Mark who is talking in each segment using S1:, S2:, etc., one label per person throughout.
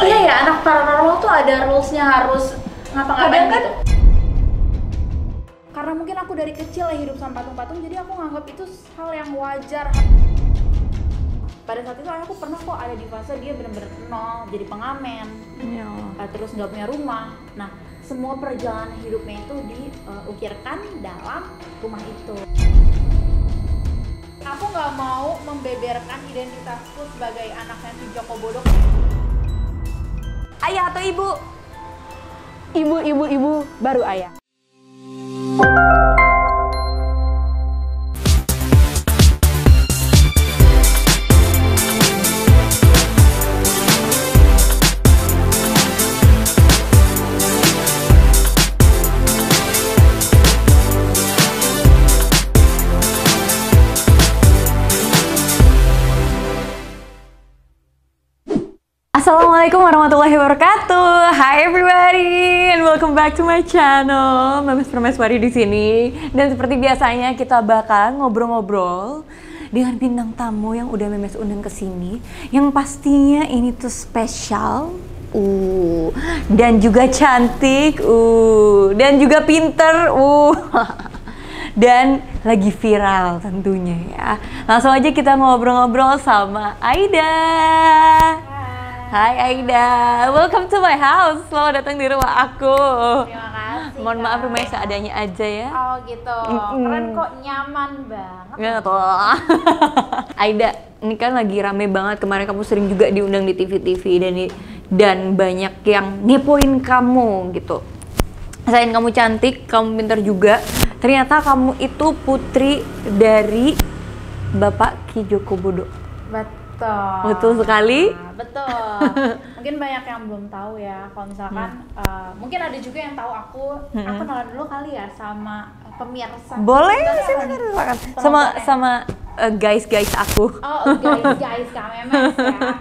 S1: iya ya, anak paranormal tuh ada rules-nya harus ngapa-ngapain gitu. Karena mungkin aku dari kecil ya hidup sama patung-patung, jadi aku nganggap itu hal yang wajar. Pada saat itu aku pernah kok ada di fase dia bener-bener nol, jadi pengamen, terus nggak punya rumah. Nah, semua perjalanan hidupnya itu diukirkan dalam rumah itu. Aku nggak mau membeberkan identitasku sebagai anaknya si Joko Bodo.
S2: Ayah atau ibu? Ibu baru ayah. Assalamualaikum warahmatullahi wabarakatuh. Hi everybody and welcome back to my channel. Memes Permeswari di sini. Dan seperti biasanya kita bakal ngobrol-ngobrol dengan bintang tamu yang udah Memes undang ke sini. Yang pastinya ini tuh spesial. Dan juga cantik. Dan juga pinter. Dan lagi viral tentunya ya. Langsung aja kita ngobrol-ngobrol sama Aida. Hai Aida, welcome to my house. Selamat datang di rumah aku.
S1: Terima kasih.
S2: Mohon maaf rumahnya seadanya aja ya.
S1: Oh gitu, keren kok, nyaman banget.
S2: Nggak tahu. Aida, ini kan lagi rame banget. Kemarin kamu sering juga diundang di TV-TV dan banyak yang ngepoin kamu gitu. Selain kamu cantik, kamu pintar juga. Ternyata kamu itu putri dari Bapak Ki Joko Bodo. Betul sekali.
S1: Betul. Mungkin banyak yang belum tahu ya. Kalau misalkan mungkin ada juga yang tahu aku kenalan dulu kali ya sama pemirsa.
S2: Boleh, silakan. Sama guys aku.
S1: Oh, guys Kamemes ya.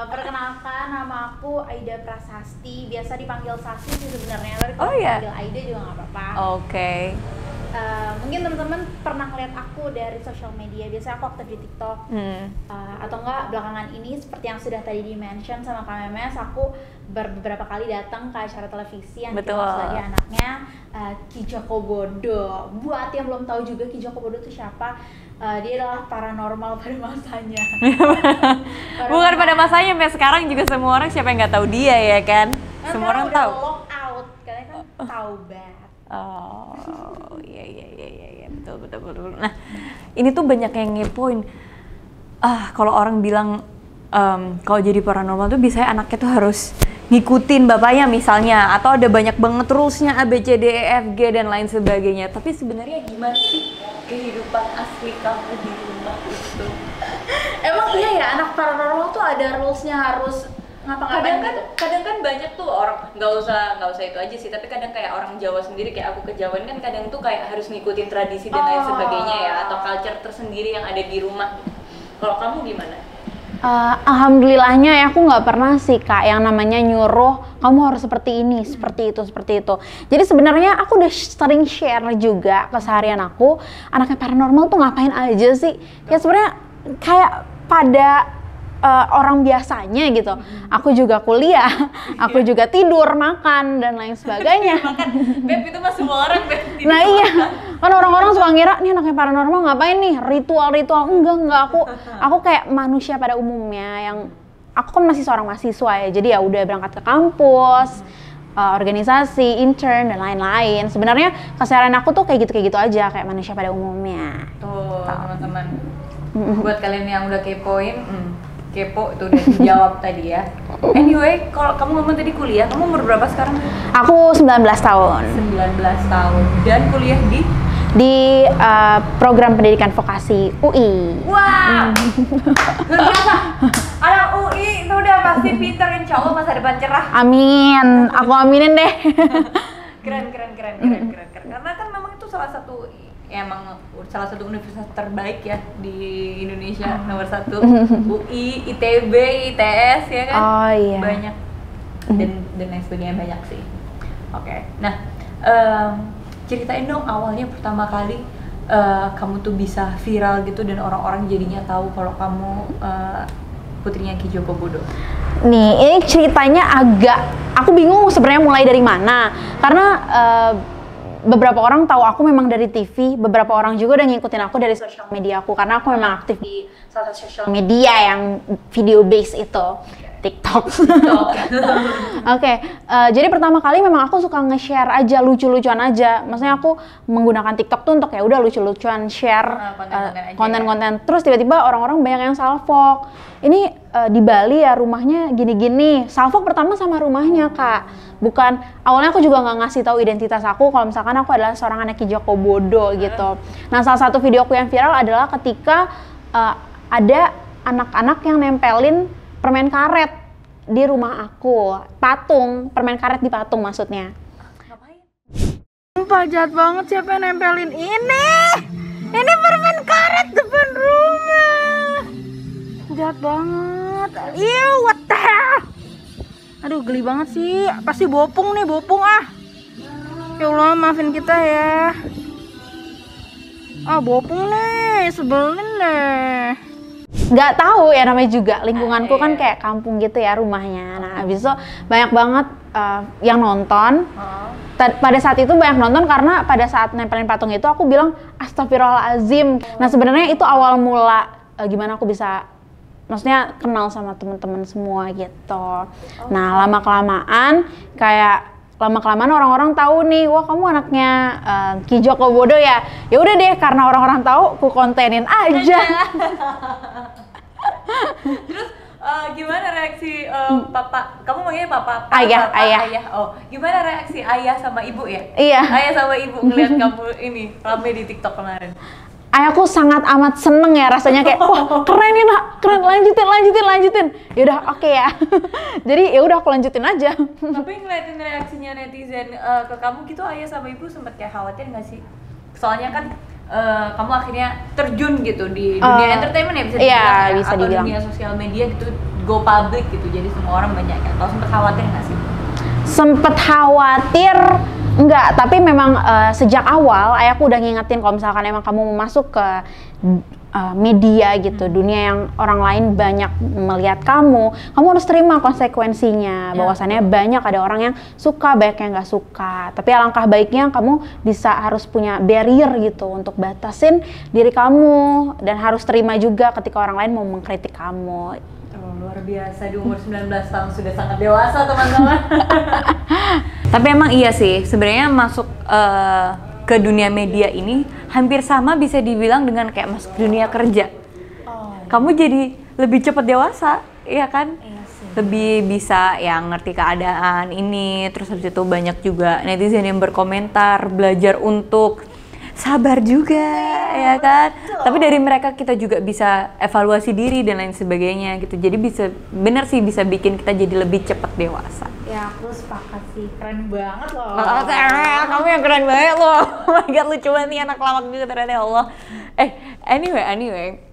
S1: Perkenalkan, nama aku Aida Prasasti. Biasa dipanggil Sasti sih sebenarnya. Tapi kalau dipanggil Aida juga nggak apa-apa.
S2: Oke.
S1: Mungkin teman-teman pernah ngeliat aku dari sosial media, biasanya aku aktif di TikTok, atau enggak belakangan ini seperti yang sudah tadi di-mention sama Kak Memes, aku beberapa kali datang ke acara televisi yang dikenal sebagai anaknya Ki Joko Bodo. Buat yang belum tahu juga Ki Joko Bodo itu siapa, dia adalah paranormal pada masanya.
S2: Bukan pada masanya, sampai sekarang juga semua orang siapa yang nggak tahu dia ya kan?
S1: Nah,
S2: semua orang tahu.
S1: Lock out, karena kan taubat.
S2: Oh, iya, betul. Nah, ini tuh banyak yang ngepoin. Kalau orang bilang kalau jadi paranormal tuh biasanya anaknya tuh harus ngikutin bapaknya misalnya, atau ada banyak banget rulesnya A, B, C, D, E, F, G dan lain sebagainya. Tapi sebenarnya gimana sih kehidupan asli kamu di rumah itu?
S1: Emang iya ya, anak paranormal tuh ada rulesnya harus ngapa-ngapain gitu?
S2: Kadang kan banyak tuh orang, nggak usah itu aja sih, tapi kadang kayak orang Jawa sendiri, kayak aku kejawen kan kadang tuh kayak harus ngikutin tradisi dan lain sebagainya ya, atau culture tersendiri yang ada di rumah. Kalau kamu gimana?
S3: Alhamdulillahnya ya aku nggak pernah sih Kak yang namanya nyuruh kamu harus seperti ini, seperti itu. Jadi sebenarnya aku udah sering share juga keseharian aku, anaknya paranormal tuh ngapain aja sih? Ya sebenarnya kayak pada orang biasanya gitu. Aku juga kuliah, aku juga tidur, makan dan lain sebagainya.
S2: Beb, itu mah semua orang, Beb.
S3: Nah iya, kan orang-orang suka ngira nih anaknya paranormal ngapain nih, ritual. Enggak, aku kayak manusia pada umumnya yang aku kan masih seorang mahasiswa ya, jadi ya udah berangkat ke kampus, organisasi, intern dan lain-lain. Sebenarnya keseharian aku tuh kayak gitu aja, kayak manusia pada umumnya.
S2: Tuh, teman-teman. Buat kalian yang udah kepoin, kepo itu udah dijawab tadi ya. Anyway, kalau kamu ngomong tadi kuliah, kamu umur berapa sekarang?
S3: Aku 19 tahun.
S2: 19 tahun dan kuliah
S3: di program pendidikan vokasi UI.
S2: Wah, luar biasa. Anak UI itu udah pasti pinter, insya Allah masa depan cerah.
S3: Amin, aku aminin deh.
S2: Keren. Karena kan memang itu salah satu universitas terbaik ya di Indonesia, nomor 1. UI, ITB, ITS ya kan.
S3: Oh iya.
S2: Banyak dan lain sebagainya, banyak sih. Oke. Nah, ceritain dong awalnya pertama kali kamu tuh bisa viral gitu dan orang-orang jadinya tahu kalau kamu putrinya Ki Joko Bodo?
S3: Nih, ini ceritanya aku bingung sebenarnya mulai dari mana. Karena beberapa orang tahu aku memang dari TV, beberapa orang juga udah ngikutin aku dari sosial media aku karena aku memang aktif di salah satu sosial media yang video base itu, TikTok. Oke, jadi pertama kali memang aku suka nge-share aja, lucu-lucuan aja. Maksudnya aku menggunakan TikTok tuh untuk ya udah lucu-lucuan share konten-konten. Terus tiba-tiba orang-orang banyak yang salfok. Ini di Bali ya rumahnya gini-gini. Salfok pertama sama rumahnya, Kak. Bukan, awalnya aku juga nggak ngasih tahu identitas aku kalau misalkan aku adalah seorang anak Ki Joko Bodo gitu. Nah, salah satu videoku yang viral adalah ketika ada anak-anak yang nempelin permen karet di rumah aku. Patung, permen karet di patung maksudnya.
S2: Ngapain?
S3: Sumpah jahat banget siapa yang nempelin ini? Ini permen karet depan rumah. Jahat banget. Ew, what the hell? Aduh, geli banget sih. Pasti bopung nih, bopung ah. Ya Allah, maafin kita ya. Ah, bopung nih, sebelin deh. Nggak tahu ya, namanya juga lingkunganku kan kayak kampung gitu ya rumahnya. Nah, abis itu banyak banget yang nonton. Pada saat itu banyak nonton karena pada saat nempelin patung itu aku bilang astagfirullahalazim. Nah, sebenarnya itu awal mula gimana aku bisa maksudnya kenal sama teman-teman semua gitu. Nah, lama-kelamaan orang-orang tahu nih, wah kamu anaknya Ki Joko Bodo ya. Ya udah deh, karena orang-orang tahu, ku kontenin aja.
S2: Terus gimana reaksi papa? Kamu manggilnya papa?
S3: Ayah.
S2: Oh, gimana reaksi ayah sama ibu ya?
S3: Iya.
S2: Ayah sama ibu ngeliat kamu ini rame di TikTok kemarin.
S3: Ayahku sangat amat seneng ya rasanya kayak wah keren nih nak, keren, lanjutin. Yaudah oke ya. Jadi ya udah aku lanjutin aja.
S2: Tapi ngeliatin reaksinya netizen ke kamu gitu, ayah sama ibu sempat kayak khawatir nggak sih? Soalnya kan kamu akhirnya terjun gitu di dunia entertainment ya bisa dibilang,
S3: iya, bisa
S2: atau
S3: dibilang.
S2: dunia sosial media gitu, go public gitu, jadi semua orang banyak kan. Kalau sempat khawatir nggak sih?
S3: Sempet khawatir. Enggak, tapi memang sejak awal ayahku udah ngingetin kalau misalkan emang kamu mau masuk ke media gitu, dunia yang orang lain banyak melihat kamu harus terima konsekuensinya. Bahwasannya banyak ada orang yang suka, banyak yang nggak suka. Tapi alangkah baiknya kamu harus punya barrier gitu untuk batasin diri kamu dan harus terima juga ketika orang lain mau mengkritik kamu.
S2: Luar biasa, di umur 19 tahun sudah sangat dewasa teman-teman. Tapi emang iya sih, sebenarnya masuk ke dunia media ini hampir sama bisa dibilang dengan kayak masuk dunia kerja. Kamu jadi lebih cepat dewasa, iya kan?
S1: Iya sih.
S2: Lebih bisa yang ngerti keadaan ini, terus habis itu banyak juga netizen yang berkomentar, belajar untuk sabar juga, ya kan? Tapi dari mereka kita juga bisa evaluasi diri dan lain sebagainya gitu. Jadi bener sih bisa bikin kita jadi lebih cepat dewasa.
S1: Ya aku sepakat sih, keren banget loh.
S2: Kamu yang keren banget loh. Oh my god, lucu banget nih anak lawak juga ternyata, ya Allah. Anyway.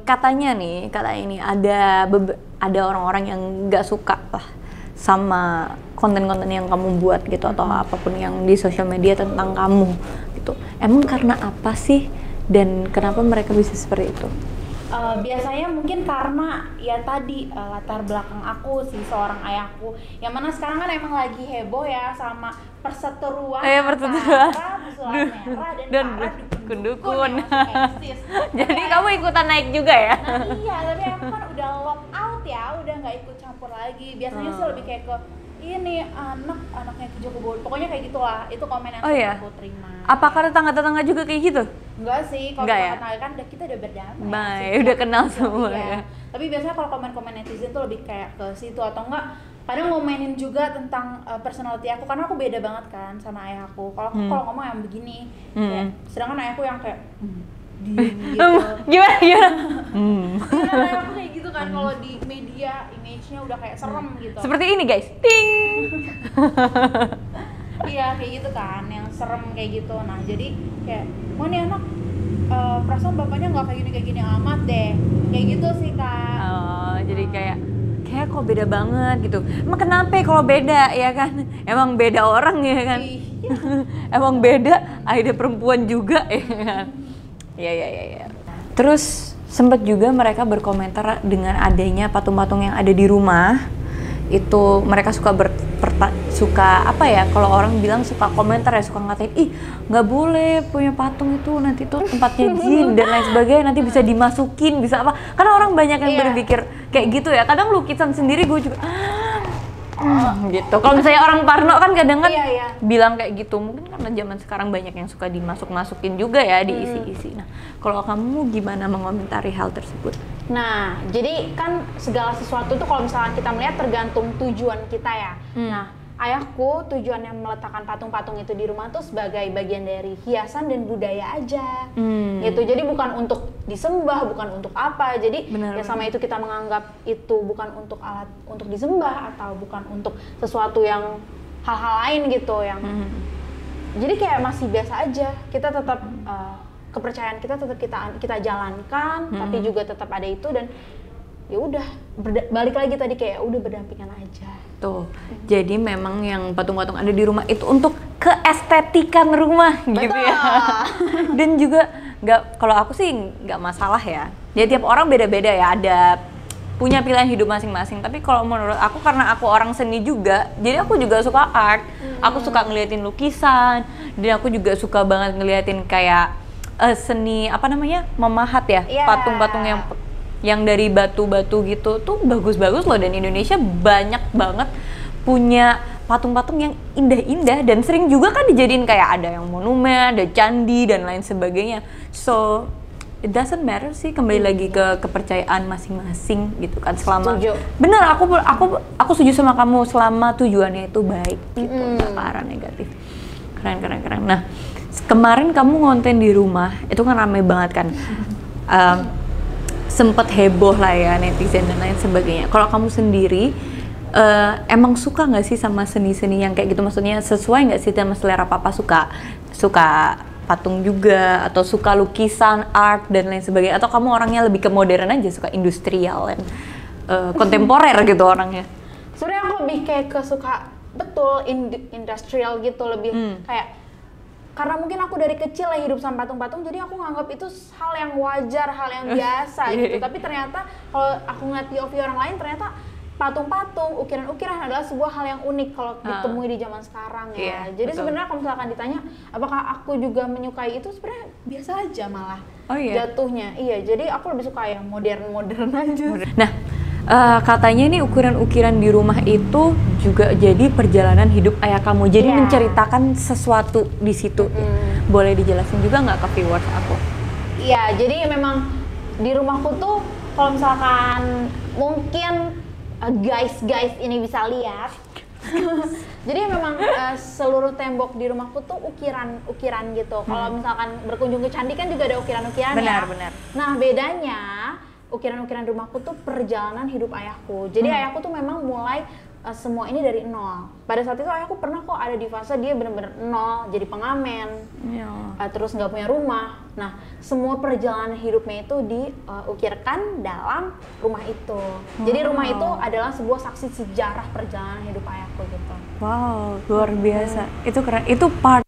S2: Katanya ini ada orang-orang yang nggak suka lah sama konten-konten yang kamu buat gitu, atau apapun yang di sosial media tentang kamu gitu. Emang karena apa sih dan kenapa mereka bisa seperti itu?
S1: Biasanya mungkin karena ya tadi latar belakang aku sih, seorang ayahku yang mana sekarang kan emang lagi heboh ya sama perseteruan
S2: perseteruan.
S1: antara Pesulap Merah dan para
S2: dukun-dukun. Jadi
S1: Jadi
S2: kamu ikutan naik juga ya?
S1: Nah iya, tapi aku kan udah lock out ya, udah nggak ikut campur lagi. Biasanya sih lebih kayak ke ini anaknya Ki Joko Bodo, pokoknya kayak gitulah. Itu komen yang aku terima.
S2: Apakah tetangga-tetangga juga kayak gitu?
S1: Enggak sih, kalau tetangga kan kita udah berdamai.
S2: Udah kenal semua ya.
S1: Tapi biasanya kalau komen-komen netizen tuh lebih kayak ke situ, atau enggak kadang ngomenin juga tentang personality aku, karena aku beda banget kan sama ayahku. Kalau aku kalau ngomong yang begini, kayak, sedangkan ayahku yang kayak diem gitu.
S2: Gimana?
S1: Karena ayahku kayak gitu kan, kalau di media image-nya udah kayak serem gitu.
S2: Seperti ini guys, ting.
S1: Iya kayak gitu kan, yang serem kayak gitu. Nah jadi kayak, oh nih anak perasaan bapaknya nggak kayak gini amat deh, kayak gitu sih Kak.
S2: Oh, jadi kayak kok beda banget gitu. Emang kenapa kalau beda ya kan? Emang beda orang ya kan? Emang beda, ada perempuan juga ya kan? Iya. Terus sempat juga mereka berkomentar dengan adanya patung-patung yang ada di rumah itu mereka suka apa ya, kalau orang bilang suka komentar ya, suka ngatain, ih nggak boleh punya patung itu, nanti tuh tempatnya jin dan lain sebagainya, nanti bisa dimasukin, bisa apa, karena orang banyak yang berpikir kayak gitu ya. Kadang lukisan sendiri gue juga gitu. Kalau misalnya orang parno kan kadang kan bilang kayak gitu, mungkin karena zaman sekarang banyak yang suka dimasuk-masukin juga ya, diisi-isi. Nah, kalau kamu gimana mengomentari hal tersebut?
S3: Nah, jadi kan segala sesuatu tuh kalau misalkan kita melihat tergantung tujuan kita ya. Nah, ayahku tujuannya meletakkan patung-patung itu di rumah tuh sebagai bagian dari hiasan dan budaya aja. Gitu. Jadi bukan untuk disembah, bukan untuk apa. Jadi ya sama itu kita menganggap itu bukan untuk alat untuk disembah atau bukan untuk sesuatu yang hal-hal lain gitu yang jadi kayak masih biasa aja. Kita tetap kepercayaan kita tetap kita jalankan, tapi juga tetap ada itu dan ya udah balik lagi tadi kayak udah berdampingan aja.
S2: Tuh. Jadi memang yang patung-patung ada di rumah itu untuk keestetikan rumah. Betul. Gitu ya. Dan juga kalau aku sih nggak masalah ya. Jadi tiap orang beda-beda ya, ada punya pilihan hidup masing-masing. Tapi kalau menurut aku, karena aku orang seni juga, jadi aku juga suka art. Aku suka ngeliatin lukisan, dan aku juga suka banget ngeliatin kayak seni apa namanya, memahat ya, patung-patung yang dari batu-batu gitu tuh bagus-bagus loh. Dan Indonesia banyak banget punya patung-patung yang indah-indah dan sering juga kan dijadiin kayak ada yang monumen, ada candi dan lain sebagainya. So it doesn't matter sih, kembali lagi ke kepercayaan masing-masing gitu kan. Selama bener, aku setuju sama kamu selama tujuannya itu baik gitu, nggak ke arah negatif. Keren. Nah, kemarin kamu ngonten di rumah itu kan ramai banget kan. Sempet heboh lah ya netizen dan lain sebagainya. Kalau kamu sendiri emang suka nggak sih sama seni-seni yang kayak gitu? Maksudnya sesuai nggak sih sama selera papa? Suka patung juga atau suka lukisan, art dan lain sebagainya? Atau kamu orangnya lebih ke modern aja, suka industrial dan kontemporer gitu orangnya?
S3: Sebenarnya aku lebih kayak suka industrial gitu, lebih kayak karena mungkin aku dari kecil lah hidup sama patung-patung, jadi aku nganggap itu hal yang wajar, hal yang biasa gitu. Tapi ternyata kalau aku ngeliat POV orang lain, ternyata patung-patung, ukiran-ukiran adalah sebuah hal yang unik kalau ditemui di zaman sekarang ya. Jadi sebenarnya kalau misalkan ditanya apakah aku juga menyukai itu, sebenarnya biasa aja malah jatuhnya. Iya, jadi aku lebih suka yang modern-modern aja.
S2: Nah, katanya nih ukiran-ukiran di rumah itu juga jadi perjalanan hidup ayah kamu. Jadi menceritakan sesuatu di situ. Boleh dijelasin juga nggak ke viewers aku?
S3: Iya, jadi memang di rumahku tuh kalau misalkan mungkin guys ini bisa lihat. Jadi memang seluruh tembok di rumahku tuh ukiran gitu. Kalau misalkan berkunjung ke candi kan juga ada ukiran-ukiran ya. Benar. Nah, bedanya ukiran-ukiran rumahku tuh perjalanan hidup ayahku. Jadi ayahku tuh memang mulai semua ini dari nol. Pada saat itu ayahku pernah kok ada di fase dia bener-bener nol, jadi pengamen, terus nggak punya rumah. Nah, semua perjalanan hidupnya itu diukirkan dalam rumah itu. Jadi rumah itu adalah sebuah saksi sejarah perjalanan hidup ayahku gitu.
S2: Wow, luar biasa. Itu keren. Itu part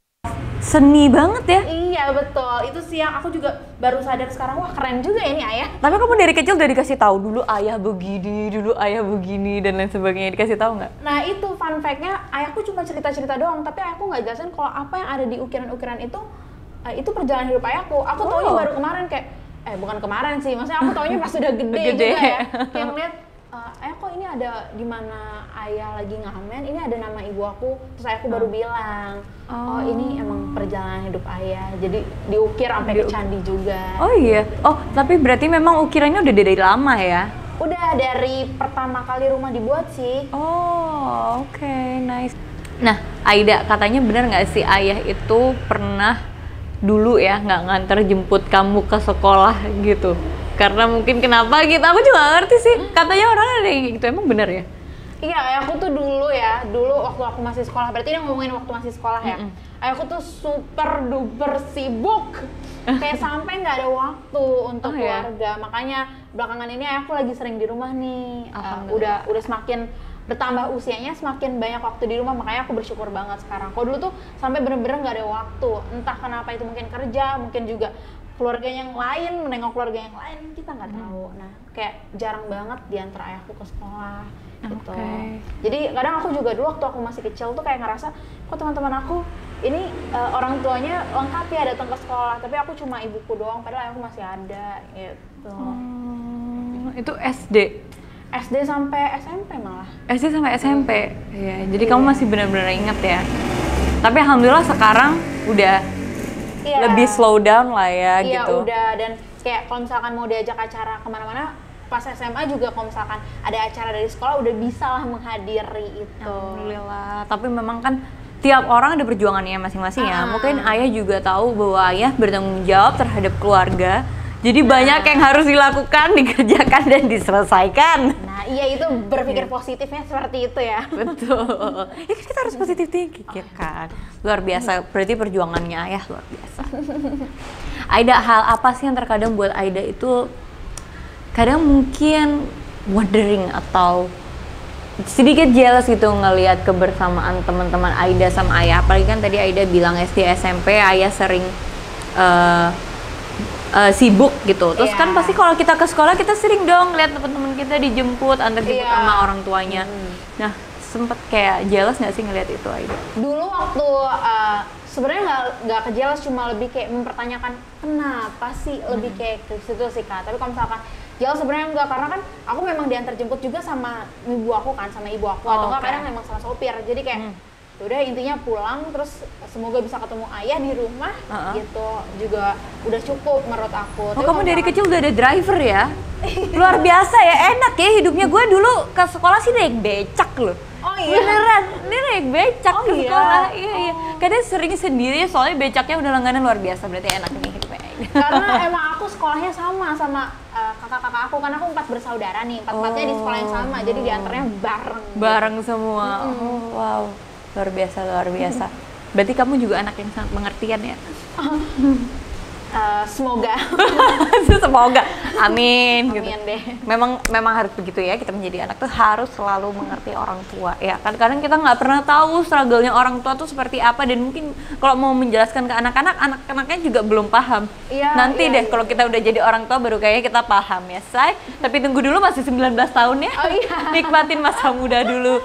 S2: seni banget ya?
S3: Iya betul, itu sih yang aku juga baru sadar sekarang, wah keren juga ya ini ayah.
S2: Tapi kamu dari kecil udah dikasih tahu dulu ayah begini dan lain sebagainya, dikasih tahu nggak?
S3: Nah itu fun fact-nya, ayahku cuma cerita-cerita doang, tapi ayahku nggak jelasin kalau apa yang ada di ukiran-ukiran itu perjalanan hidup ayahku. Aku taunya baru kemarin kayak, bukan kemarin sih, maksudnya aku taunya pas sudah gede juga ya, kayak ngeliat ayah kok ini ada di mana ayah lagi ngamen, ini ada nama ibu aku, terus ayahku baru bilang, oh ini emang perjalanan hidup ayah, jadi diukir sampai ke candi juga.
S2: Oh iya, oh tapi berarti memang ukirannya udah dari lama ya?
S3: Udah dari pertama kali rumah dibuat sih.
S2: Oh oke, nice. Nah Aida, katanya benar nggak sih ayah itu pernah dulu ya nggak nganter jemput kamu ke sekolah gitu? Karena mungkin kenapa gitu, aku juga gak ngerti sih. Katanya orang ada yang gitu, emang bener ya?
S3: Iya, aku tuh dulu waktu aku masih sekolah, berarti ini ngomongin waktu masih sekolah ya. Aku tuh super duper sibuk, kayak sampai nggak ada waktu untuk keluarga. Makanya belakangan ini aku lagi sering di rumah nih. Udah semakin bertambah usianya, semakin banyak waktu di rumah, makanya aku bersyukur banget sekarang. Kalau dulu tuh sampai bener-bener nggak ada waktu, entah kenapa itu mungkin kerja, mungkin juga keluarga yang lain, menengok keluarga yang lain, kita nggak tahu. Nah, kayak jarang banget diantar ayahku ke sekolah gitu. Jadi kadang aku juga dulu waktu aku masih kecil tuh kayak ngerasa, kok teman-teman aku ini orang tuanya lengkap ya datang ke sekolah, tapi aku cuma ibuku doang, padahal aku masih ada gitu.
S2: Itu SD?
S3: SD sampai SMP malah.
S2: SD sampai SMP? Iya, jadi kamu masih benar-benar ingat ya? Tapi alhamdulillah sekarang udah lebih slow down lah ya gitu.
S3: Iya udah, dan kayak kalau misalkan mau diajak acara kemana-mana, pas SMA juga kalau misalkan ada acara dari sekolah udah bisa lah menghadiri itu.
S2: Alhamdulillah, tapi memang kan tiap orang ada perjuangannya masing-masing ya. Mungkin ayah juga tahu bahwa ayah bertanggung jawab terhadap keluarga. Jadi banyak yang harus dilakukan, dikerjakan dan diselesaikan.
S3: Nah iya, itu berpikir positifnya seperti itu ya.
S2: Betul. Ya kan kita harus positif thinking ya kan. Luar biasa, berarti perjuangannya ayah luar biasa. Aida, hal apa sih yang terkadang buat Aida itu kadang mungkin wondering atau sedikit jealous gitu ngelihat kebersamaan teman-teman Aida sama ayah? Apalagi kan tadi Aida bilang SD SMP ayah sering sibuk gitu. Terus kan pasti kalau kita ke sekolah kita sering dong lihat teman-teman kita dijemput, antar jemput sama orang tuanya. Nah, sempet kayak jealous nggak sih ngelihat itu Aida?
S3: Dulu waktu sebenarnya nggak kejelas, cuma lebih kayak mempertanyakan kenapa sih, lebih kayak ke situ sih Kak. Tapi kalau misalkan jelas sebenarnya enggak, karena kan aku memang diantar jemput juga sama ibu aku kan, sama ibu aku, atau enggak kadang memang sama sopir. Jadi kayak udah intinya pulang terus semoga bisa ketemu ayah di rumah gitu juga udah cukup menurut aku.
S2: Kamu dari kecil udah ada driver ya? Luar biasa ya, enak ya hidupnya. Gue dulu ke sekolah sih naik becak loh.
S3: Oh iya?
S2: Beneran, ini naik becak ke sekolah. Iya. Kadang sering sendiri soalnya becaknya udah langganan, luar biasa. Berarti enak nih hidupnya.
S3: Karena emang aku sekolahnya sama kakak-kakak aku, karena aku 4 bersaudara nih, 4-4-nya di sekolah yang sama, jadi diantaranya bareng
S2: semua. Wow, luar biasa. Berarti kamu juga anak yang sangat pengertian ya?
S3: Semoga.
S2: Semoga. Amin. Gitu.
S3: Amin deh.
S2: Memang harus begitu ya, kita menjadi anak tuh harus selalu mengerti orang tua ya. Kadang-kadang kita nggak pernah tahu struggle-nya orang tua tuh seperti apa, dan mungkin kalau mau menjelaskan ke anak-anak, anak-anaknya juga belum paham. Nanti deh kalau kita udah jadi orang tua baru kayaknya kita paham ya, say. Tapi tunggu dulu, masih 19 tahun ya. Nikmatin masa muda dulu.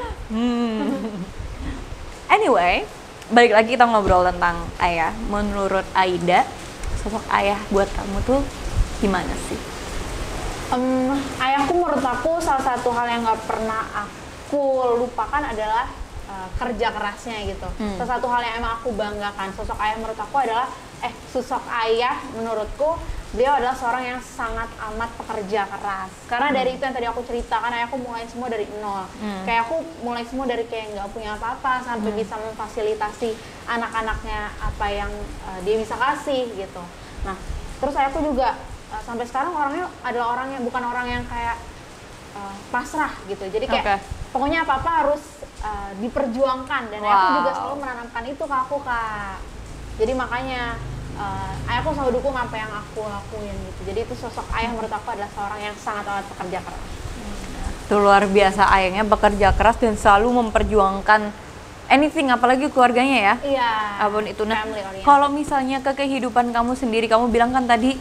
S2: Anyway, balik lagi kita ngobrol tentang ayah. Menurut Aida, sosok ayah buat kamu tuh gimana sih?
S3: Ayahku menurut aku salah satu hal yang nggak pernah aku lupakan adalah kerja kerasnya gitu. Salah satu hal yang emang aku banggakan, sosok ayah menurut aku adalah sosok ayah menurutku beliau adalah seorang yang sangat amat pekerja keras. Karena dari itu yang tadi aku ceritakan, ayahku mulai semua dari nol. Kayak aku mulai semua dari kayak nggak punya apa-apa sampai bisa memfasilitasi anak-anaknya apa yang dia bisa kasih gitu. Nah, terus ayahku juga sampai sekarang orangnya adalah orang yang bukan orang yang kayak pasrah gitu. Jadi kayak pokoknya apa-apa harus diperjuangkan, dan ayahku juga selalu menanamkan itu ke aku, Kak. Jadi makanya ayahku selalu dukung apa yang aku lakuin gitu. Jadi itu sosok ayah menurut aku adalah seorang yang sangat amat pekerja keras.
S2: Itu luar biasa, ayahnya bekerja keras dan selalu memperjuangkan anything, apalagi keluarganya ya.
S3: Iya.
S2: Apapun itu. Nah, kalau misalnya ke kehidupan kamu sendiri, kamu bilang kan tadi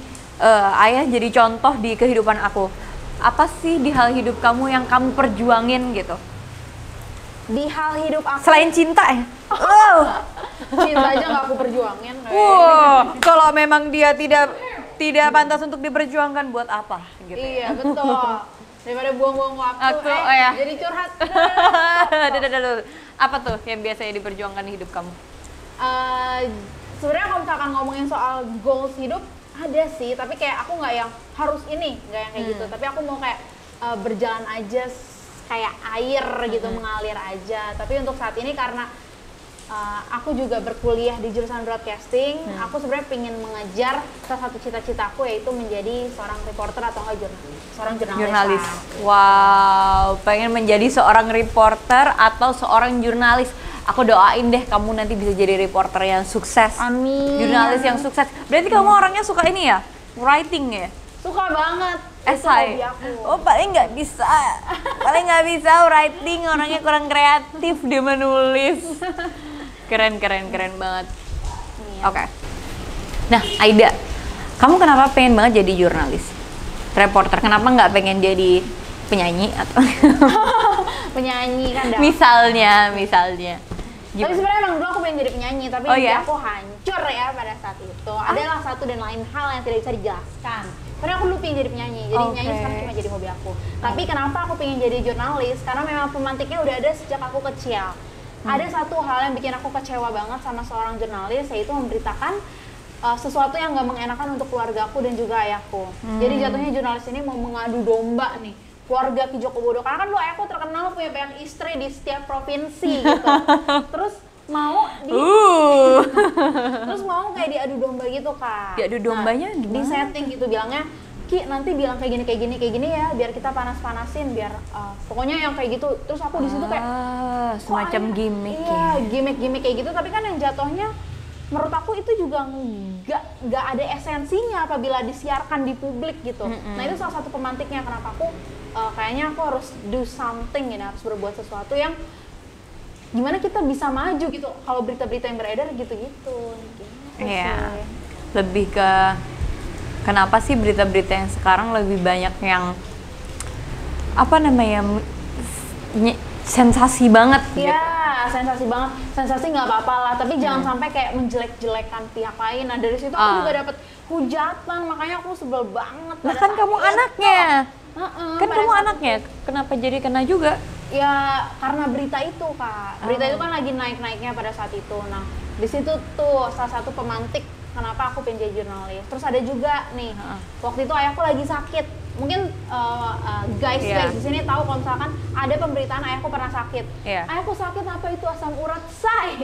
S2: ayah jadi contoh di kehidupan aku. Apa sih di hal hidup kamu yang kamu perjuangin gitu?
S3: Di hal hidup aku
S2: selain cinta ya?
S3: Cinta aja nggak aku perjuangin.
S2: Kalau memang dia tidak pantas untuk diperjuangkan, buat apa gitu?
S3: Iya, betul. Daripada buang-buang waktu, jadi curhat.
S2: Apa tuh yang biasanya diperjuangkan di hidup kamu?
S3: Sebenarnya kalau misalkan ngomongin soal goals hidup, ada sih, tapi kayak aku nggak yang harus ini, nggak yang kayak gitu. Tapi aku mau kayak berjalan aja kayak air gitu, mengalir aja. Tapi untuk saat ini karena aku juga berkuliah di jurusan broadcasting, aku sebenarnya pengen mengejar salah satu cita-citaku, yaitu menjadi seorang reporter atau enggak jurnalis.
S2: Wow, pengen menjadi seorang reporter atau seorang jurnalis. Aku doain deh kamu nanti bisa jadi reporter yang sukses.
S3: Amin.
S2: Jurnalis yang sukses. Berarti kamu orangnya suka ini ya? Writing ya?
S3: Suka banget.
S2: Esai. Oh, paling nggak bisa writing, orangnya kurang kreatif dia menulis. Keren banget. Oke. Nah, Aida, Kamu kenapa pengen banget jadi jurnalis, reporter? Kenapa nggak pengen jadi penyanyi atau
S1: Penyanyi kan dah.
S2: misalnya.
S1: Tapi sebenarnya emang dulu aku pengen jadi penyanyi, tapi
S2: iya?
S1: aku hancur ya pada saat itu. Adalah satu dan lain hal yang tidak bisa dijelaskan. Karena aku dulu pengen jadi penyanyi, jadi penyanyi sekarang cuma jadi hobi aku. Tapi kenapa aku pengen jadi jurnalis? Karena memang pemantiknya udah ada sejak aku kecil. Ada satu hal yang bikin aku kecewa banget sama seorang jurnalis, yaitu memberitakan sesuatu yang gak mengenakan untuk keluarga aku dan juga ayahku. Jadi jatuhnya jurnalis ini mau mengadu domba nih keluarga Ki Joko Bodo, karena kan lu ayahku terkenal punya banyak istri di setiap provinsi gitu. Terus mau terus mau kayak diadu domba gitu, Kak.
S2: Diadu dombanya gimana?
S1: Di setting gitu, bilangnya Ki nanti bilang kayak gini ya, biar kita panas-panasin, biar pokoknya yang kayak gitu. Terus aku di situ kayak
S2: semacam gimmick
S1: ya. Gimmick kayak gitu, tapi kan yang jatuhnya menurut aku itu juga nggak ada esensinya apabila disiarkan di publik gitu. Nah itu salah satu pemantiknya kenapa aku kayaknya aku harus do something ini, harus berbuat sesuatu yang gimana kita bisa maju gitu kalau berita-berita yang beredar gitu-gitu.
S2: Iya. Lebih ke kenapa sih berita-berita yang sekarang lebih banyak yang apa namanya sensasi banget gitu.
S1: Iya, sensasi banget. Sensasi nggak apa-apa lah, tapi jangan sampai kayak menjelek-jelekan pihak lain. Nah dari situ aku juga dapat hujatan, makanya aku sebel banget.
S2: Nah kan kamu anaknya. Kan kamu anaknya, kenapa jadi kena juga?
S1: Ya karena berita itu, Kak. Berita itu kan lagi naik-naiknya pada saat itu. Nah di situ tuh salah satu pemantik kenapa aku pengen jadi jurnalis. Terus ada juga nih, waktu itu ayahku lagi sakit. Mungkin guys di sini tahu kalau misalkan ada pemberitaan ayahku pernah sakit. Ayahku sakit apa itu asam urat, say.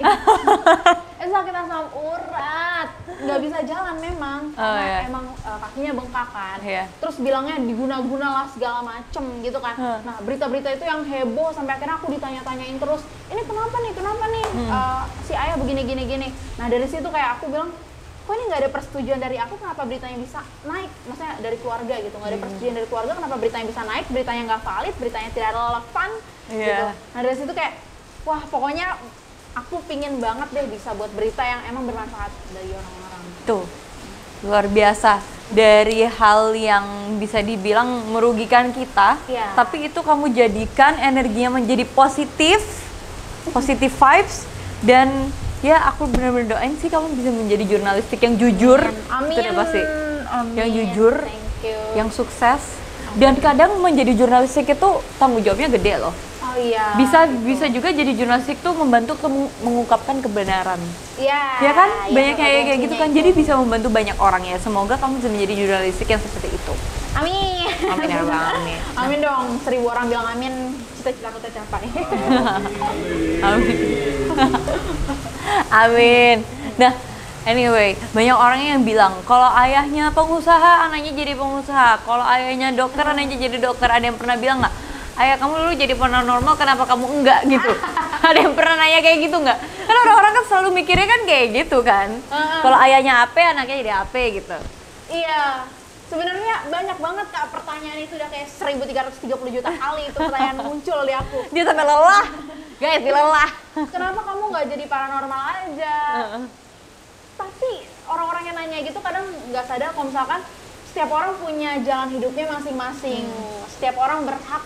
S1: Sakit asam urat, nggak bisa jalan memang karena emang kakinya bengkak kan. Terus bilangnya diguna-guna lah segala macem gitu kan. Nah berita-berita itu yang heboh sampai akhirnya aku ditanya-tanyain terus, ini kenapa nih si ayah begini. Nah dari situ kayak aku bilang, kok ini nggak ada persetujuan dari aku, kenapa beritanya bisa naik? Maksudnya dari keluarga gitu, nggak ada persetujuan dari keluarga, kenapa beritanya bisa naik? Beritanya nggak valid, beritanya tidak relevan gitu. Nah dari situ kayak, wah pokoknya aku pingin banget deh bisa buat berita yang emang bermanfaat dari orang-orang.
S2: Tuh, luar biasa. Dari hal yang bisa dibilang merugikan kita, tapi itu kamu jadikan energinya menjadi positive vibes, dan ya aku benar-benar doain sih kamu bisa menjadi jurnalistik yang jujur.
S1: Amin.
S2: Itu udah pasti. Yang jujur, yang sukses.
S3: Dan kadang menjadi jurnalistik itu tanggung jawabnya gede loh.
S1: Oh iya.
S3: Bisa juga jadi jurnalistik tuh membantu mengungkapkan kebenaran.
S1: Iya.
S3: Ya kan?
S1: Iya,
S3: Banyak kayak gitu kan. Jadi bisa membantu banyak orang ya. Semoga kamu bisa menjadi jurnalistik yang seperti itu.
S1: Amin.
S3: Amin ya Rabbal Alamin.
S1: Amin dong. 1000 orang bilang amin, cita-cita aku tercapai.
S3: Amin. Amin. Nah, anyway, banyak orang yang bilang kalau ayahnya pengusaha, anaknya jadi pengusaha. Kalau ayahnya dokter, anaknya jadi dokter. Ada yang pernah bilang nggak? Ayah kamu dulu jadi paranormal, kenapa kamu enggak gitu? Ada yang pernah nanya kayak gitu nggak? Kan orang-orang kan selalu mikirnya kan kayak gitu kan. Kalau ayahnya AP, anaknya jadi AP gitu.
S1: Iya. Sebenarnya banyak banget Kak pertanyaan itu, udah kayak 1330 juta kali itu pertanyaan muncul di aku.
S3: Dia sampai lelah. Guys, dia lelah.
S1: Kenapa kamu nggak jadi paranormal aja? Tapi orang-orang yang nanya gitu kadang nggak sadar kalau misalkan setiap orang punya jalan hidupnya masing-masing. Setiap orang berhak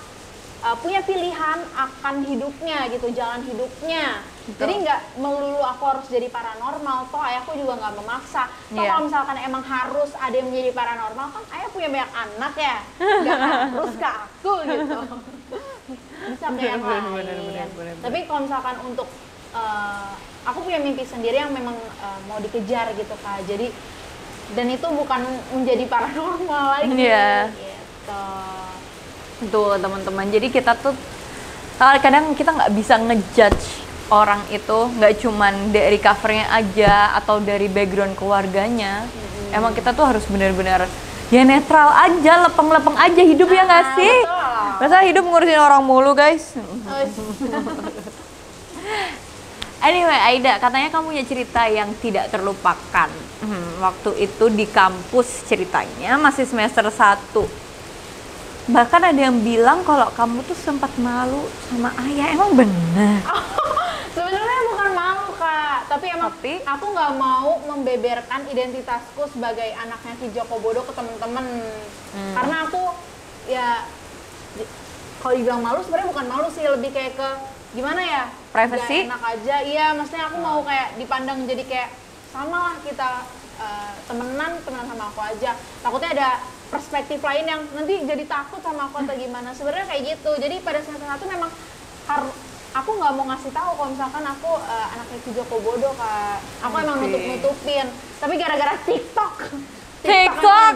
S1: punya pilihan akan hidupnya gitu, jalan hidupnya. Betul. Jadi nggak melulu aku harus jadi paranormal, toh ayahku juga nggak memaksa. Toh kalau misalkan emang harus ada yang menjadi paranormal, kan ayah punya banyak anak ya, nggak harus ke aku gitu. Bisa ke yang lain. Tapi kalau misalkan untuk aku punya mimpi sendiri yang memang mau dikejar gitu Kak. Jadi dan itu bukan menjadi paranormal lagi. Gitu.
S3: Tuh teman-teman, jadi kita tuh kadang kita nggak bisa ngejudge orang itu nggak cuman dari covernya aja atau dari background keluarganya. Emang kita tuh harus benar-benar ya netral aja, lepeng-lepeng aja hidup ya nggak sih? Masa hidup ngurusin orang mulu guys? Anyway, Aida, katanya kamu punya cerita yang tidak terlupakan. Waktu itu di kampus ceritanya masih semester 1. Bahkan ada yang bilang kalau kamu tuh sempat malu sama ayah. Emang benar?
S1: Sebenarnya bukan malu Kak,
S3: tapi emang aku nggak mau membeberkan identitasku sebagai anaknya Ki Joko Bodo ke temen-temen. Karena aku ya kalau dibilang malu sebenarnya bukan malu sih, lebih kayak ke gimana ya,
S2: privacy,
S3: enak aja. Iya, maksudnya aku mau kayak dipandang jadi kayak sama lah kita temenan sama aku aja. Takutnya ada perspektif lain yang nanti jadi takut sama aku atau gimana. Sebenarnya kayak gitu. Jadi pada semester 1 memang aku nggak mau ngasih tahu kalau misalkan aku anaknya Ki Joko Bodo, Kak. Aku emang nutup-nutupin. Tapi gara-gara TikTok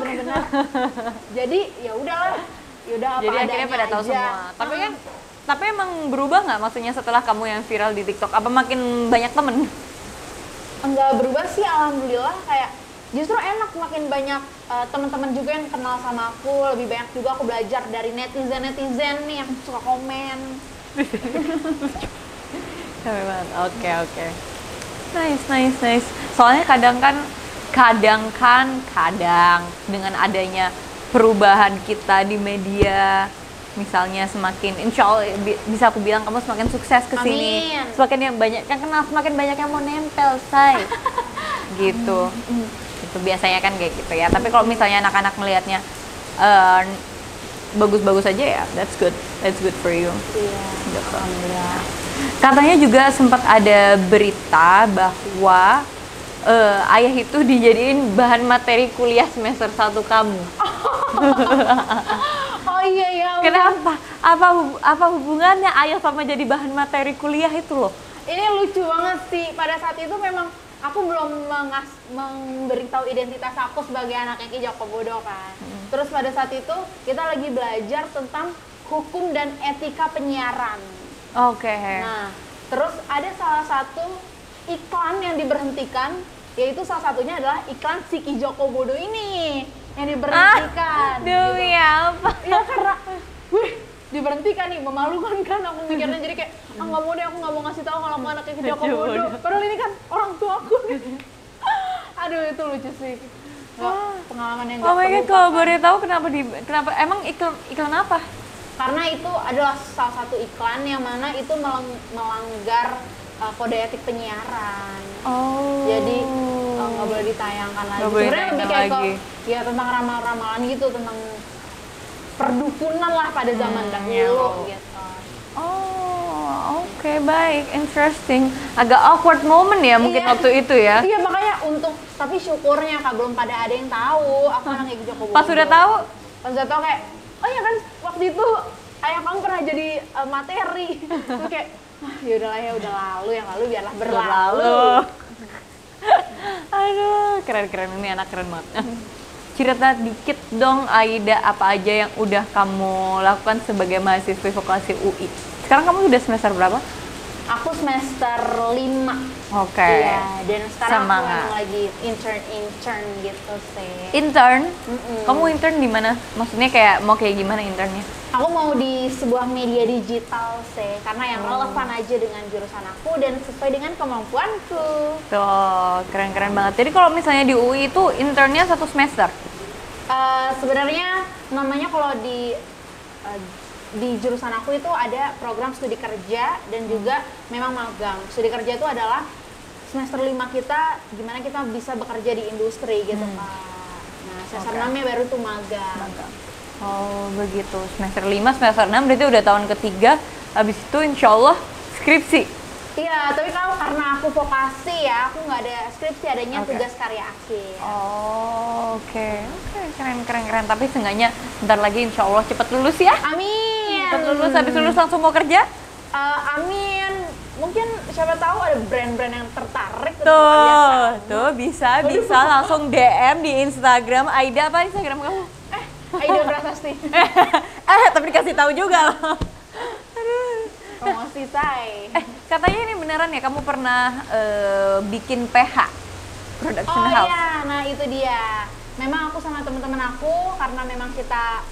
S3: bener-bener. Jadi ya udahlah. Yaudah apa
S2: jadi
S3: adanya
S2: akhirnya pada tahu
S3: aja.
S2: semua. Tapi emang berubah nggak maksudnya setelah kamu yang viral di TikTok? Apa makin banyak temen?
S3: Enggak berubah sih, alhamdulillah. Kayak justru enak, makin banyak teman-teman juga yang kenal sama aku. Lebih banyak juga aku belajar dari netizen nih yang suka komen.
S2: Capek banget. Oke. Nice. Soalnya kadang dengan adanya perubahan kita di media, misalnya semakin, insya Allah bisa aku bilang kamu semakin sukses kesini, semakin yang banyak yang kenal, semakin banyak yang mau nempel, say. Gitu. Itu biasanya kan kayak gitu ya. Tapi kalau misalnya anak-anak melihatnya bagus-bagus aja ya, that's good for you.
S3: Iya.
S2: Gitu. Alhamdulillah. Katanya juga sempat ada berita bahwa ayah itu dijadiin bahan materi kuliah semester 1 kamu.
S3: Oh iya.
S2: Kenapa? Apa hubungannya ayah sama jadi bahan materi kuliah itu loh?
S3: Ini lucu banget sih. Pada saat itu memang aku belum memberitahu identitas aku sebagai anaknya Ki Joko Bodo kan. Terus pada saat itu kita lagi belajar tentang hukum dan etika penyiaran.
S2: Oke.
S3: Nah, terus ada salah satu iklan yang diberhentikan, yaitu salah satunya adalah iklan si Ki Joko Bodo ini yang diberhentikan.
S2: Demi apa?
S3: Ya karena, diberhentikan nih, memalukan kan aku mikirnya. Jadi kayak, nggak mau deh, aku nggak mau ngasih tahu kalau aku anaknya Ki Joko Bodo. Padahal ini kan orang tua aku nih. Aduh, itu lucu sih. Pengalaman yang
S2: Oh my god, kalau boleh tahu kenapa emang iklan apa?
S3: Karena itu adalah salah satu iklan yang mana itu melanggar kode etik penyiaran.
S2: Oh.
S3: Jadi nggak boleh ditayangkan lagi.
S2: Sebenarnya
S3: lebih kayak ya tentang ramalan gitu, tentang perdukunan lah pada zaman dahulu gitu.
S2: Oh, oke, baik, interesting. Agak awkward moment ya mungkin waktu itu ya.
S3: Iya, makanya tapi syukurnya Kak belum pada ada yang tahu aku anaknya Ki Joko Bodo.
S2: Pas sudah tahu
S3: kayak, oh ya kan waktu itu ayah kamu pernah jadi materi. Terus kayak, ya udahlah, ya udah lalu, yang lalu biarlah berlalu.
S2: Aduh, keren ini anak keren banget. Cerita dikit dong Aida, apa aja yang udah kamu lakukan sebagai mahasiswa vokasi UI. Sekarang kamu udah semester berapa?
S3: Aku semester 5.
S2: Oke.
S3: Iya, dan sekarang
S2: Semangat.
S3: aku emang lagi intern gitu sih.
S2: Intern? Kamu intern di mana? Maksudnya mau kayak gimana internnya?
S3: Aku mau di sebuah media digital sih, karena yang relevan aja dengan jurusan aku dan sesuai dengan kemampuanku.
S2: Tuh, keren banget. Jadi kalau misalnya di UI itu internnya 1 semester?
S3: Sebenarnya namanya kalau di jurusan aku itu ada program studi kerja dan juga memang magang. Studi kerja itu adalah semester 5 kita, gimana kita bisa bekerja di industri gitu Kak. Nah, semester 6-nya baru tuh magang.
S2: Oh begitu, semester 5, semester 6 berarti udah tahun ketiga. Habis itu insya Allah skripsi.
S3: Iya, tapi kalau karena aku vokasi ya, aku nggak ada skripsi, adanya tugas karya akhir.
S2: Oh oke, keren. Tapi seenggaknya bentar lagi insya Allah cepet lulus ya.
S3: Amin.
S2: Cepet lulus, habis lulus langsung mau kerja?
S3: Amin. Mungkin siapa tahu ada brand-brand yang tertarik.
S2: Tuh bisa langsung DM di Instagram Aida. Apa Instagram kamu?
S3: Aida Prasasti.
S2: Tapi dikasih tahu juga loh.
S3: Promosi say.
S2: Katanya ini beneran ya kamu pernah bikin PH, production house.
S3: Oh iya, nah itu dia. Memang aku sama teman-teman aku karena memang kita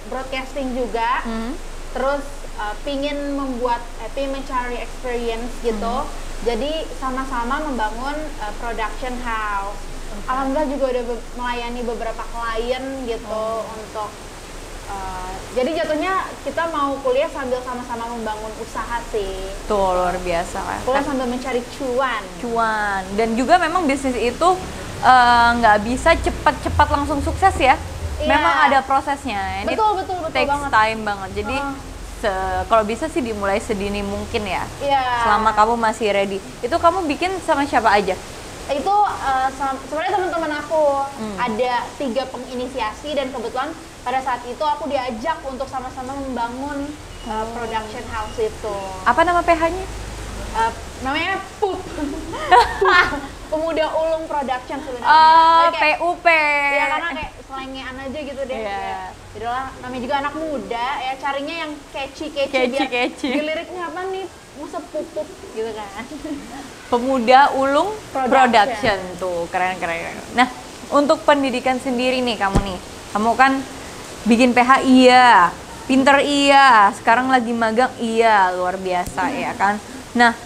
S3: broadcasting juga. Terus pingin mencari experience gitu. Jadi sama-sama membangun production house. Alhamdulillah juga udah melayani beberapa klien gitu untuk Jadi jatuhnya kita mau kuliah sambil sama-sama membangun usaha sih.
S2: Tuh luar biasa kan.
S3: Kuliah sambil mencari cuan.
S2: Dan juga memang bisnis itu nggak bisa cepat-cepat langsung sukses ya.
S3: Iya.
S2: Memang ada prosesnya.
S3: Betul
S2: takes
S3: banget.
S2: time banget. Jadi kalau bisa sih dimulai sedini mungkin ya.
S3: Iya.
S2: Selama kamu masih ready. Itu kamu bikin sama siapa aja?
S3: Itu sebenarnya teman-teman aku ada 3 penginisiasi, dan kebetulan pada saat itu aku diajak untuk sama-sama membangun production house itu.
S2: Apa nama PH-nya?
S3: Namanya PUP. Pemuda Ulung Production sebenarnya.
S2: Oh,
S3: Kayak-
S2: PUP.
S3: Ya karena kayak selengean aja gitu deh.
S2: Iya.
S3: Ya. Yaudahlah, namanya juga anak muda ya, carinya yang catchy biar
S2: Catchy.
S3: di liriknya apa nih, masa pupuk gitu kan.
S2: Pemuda Ulung
S3: Production.
S2: Production. Tuh, keren. Nah, untuk pendidikan sendiri nih kamu nih. Kamu kan bikin PH iya, pinter iya, sekarang lagi magang iya, luar biasa ya kan. Nah,